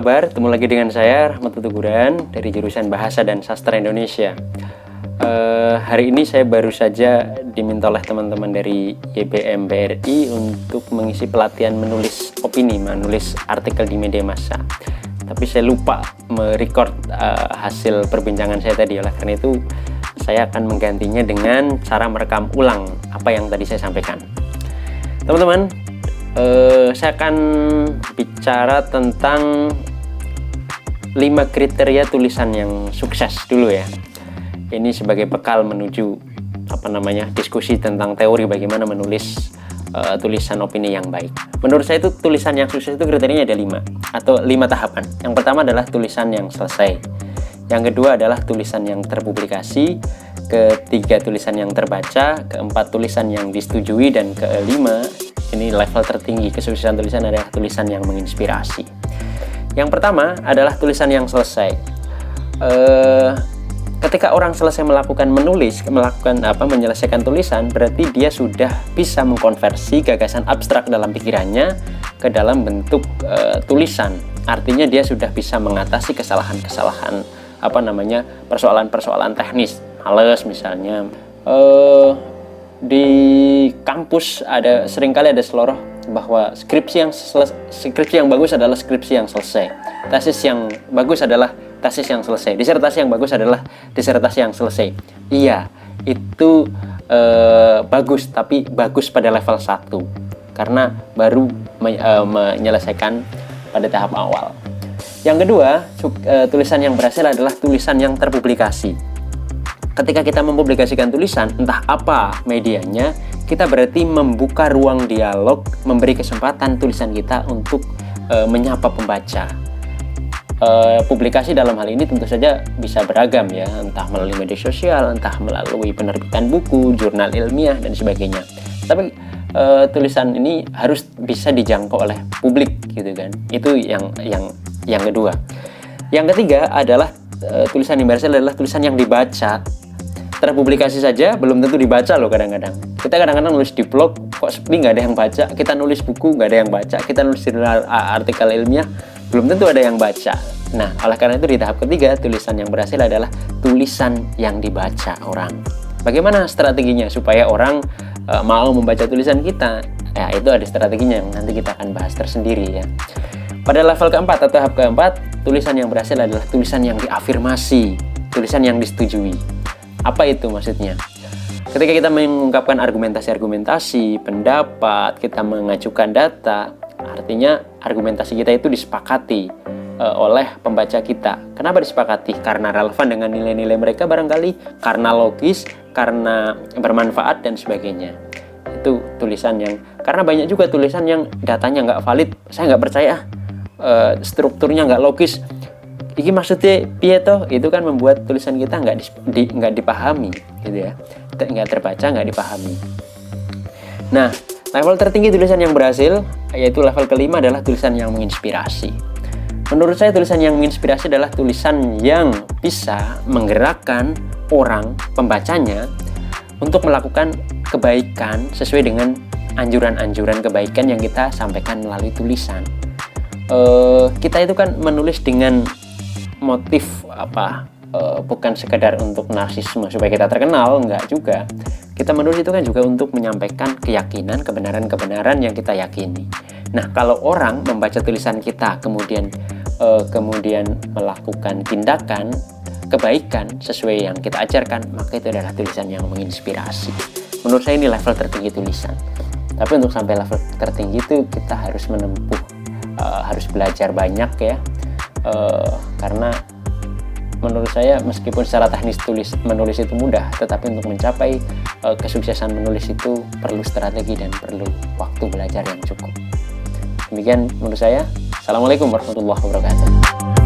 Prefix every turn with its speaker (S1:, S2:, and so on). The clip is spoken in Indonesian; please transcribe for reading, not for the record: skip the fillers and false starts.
S1: kabar? Ketemu lagi dengan saya, Rahmat Tutuguran, dari jurusan Bahasa dan Sastra Indonesia. Hari ini saya baru saja diminta oleh teman-teman dari YBM BRI untuk mengisi pelatihan menulis opini, menulis artikel di media massa. Tapi saya lupa merecord hasil perbincangan saya tadi, oleh karena itu saya akan menggantinya dengan cara merekam ulang apa yang tadi saya sampaikan. Teman-teman, saya akan bicara tentang 5 kriteria tulisan yang sukses dulu ya. Ini sebagai bekal menuju diskusi tentang teori bagaimana menulis tulisan opini yang baik. Menurut saya itu tulisan yang sukses itu kriterianya ada 5 atau 5 tahapan. Yang pertama adalah tulisan yang selesai. Yang kedua adalah tulisan yang terpublikasi. Ketiga, tulisan yang terbaca. Keempat, tulisan yang disetujui. Dan kelima, ini level tertinggi kesuksesan tulisan adalah tulisan yang menginspirasi. Yang pertama adalah tulisan yang selesai. Ketika orang selesai menyelesaikan tulisan, berarti dia sudah bisa mengkonversi gagasan abstrak dalam pikirannya ke dalam bentuk tulisan. Artinya dia sudah bisa mengatasi kesalahan-kesalahan persoalan-persoalan teknis. Males misalnya. Di kampus seringkali ada seloroh bahwa skripsi yang bagus adalah skripsi yang selesai. Tesis yang bagus adalah tesis yang selesai. Disertasi yang bagus adalah disertasi yang selesai. Iya, itu bagus, tapi bagus pada level 1 karena baru menyelesaikan pada tahap awal. Yang kedua, tulisan yang berhasil adalah tulisan yang terpublikasi. Ketika kita mempublikasikan tulisan, entah apa medianya, kita berarti membuka ruang dialog, memberi kesempatan tulisan kita untuk menyapa pembaca. Publikasi dalam hal ini tentu saja bisa beragam ya, entah melalui media sosial, entah melalui penerbitan buku, jurnal ilmiah, dan sebagainya. Tapi tulisan ini harus bisa dijangkau oleh publik gitu kan. Itu yang kedua. Yang ketiga adalah tulisan yang berhasil adalah tulisan yang dibaca. Terpublikasi saja belum tentu dibaca loh kadang-kadang. Kita kadang-kadang nulis di blog kok sepi, nggak ada yang baca. Kita nulis buku nggak ada yang baca. Kita nulis artikel ilmiah belum tentu ada yang baca. Nah, oleh karena itu di tahap ketiga, tulisan yang berhasil adalah tulisan yang dibaca orang. Bagaimana strateginya supaya orang mau membaca tulisan kita? Ya, itu ada strateginya yang nanti kita akan bahas tersendiri ya. Pada level keempat atau tahap keempat, tulisan yang berhasil adalah tulisan yang diafirmasi, tulisan yang disetujui. Apa itu maksudnya? Ketika kita mengungkapkan argumentasi-argumentasi, pendapat, kita mengajukan data, artinya argumentasi kita itu disepakati oleh pembaca kita. Kenapa disepakati? Karena relevan dengan nilai-nilai mereka barangkali, karena logis, karena bermanfaat, dan sebagainya. Itu tulisan yang, karena banyak juga tulisan yang datanya nggak valid, saya nggak percaya, strukturnya nggak logis. Iki maksudnya piye toh? Itu kan membuat tulisan kita nggak dipahami gitu ya, nggak terbaca, nggak dipahami. Nah, level tertinggi tulisan yang berhasil, yaitu level kelima, adalah tulisan yang menginspirasi. Menurut saya tulisan yang menginspirasi adalah tulisan yang bisa menggerakkan orang pembacanya untuk melakukan kebaikan sesuai dengan anjuran-anjuran kebaikan yang kita sampaikan melalui tulisan. Kita itu kan menulis dengan motif bukan sekadar untuk narsisme supaya kita terkenal, enggak juga. Kita menulis itu kan juga untuk menyampaikan keyakinan, kebenaran-kebenaran yang kita yakini. Nah, kalau orang membaca tulisan kita kemudian melakukan tindakan kebaikan sesuai yang kita ajarkan, maka itu adalah tulisan yang menginspirasi. Menurut saya ini level tertinggi tulisan. Tapi untuk sampai level tertinggi itu kita harus harus belajar banyak ya. Karena menurut saya meskipun secara teknis menulis itu mudah, tetapi untuk mencapai kesuksesan menulis itu perlu strategi dan perlu waktu belajar yang cukup. Demikian menurut saya. Assalamualaikum warahmatullahi wabarakatuh.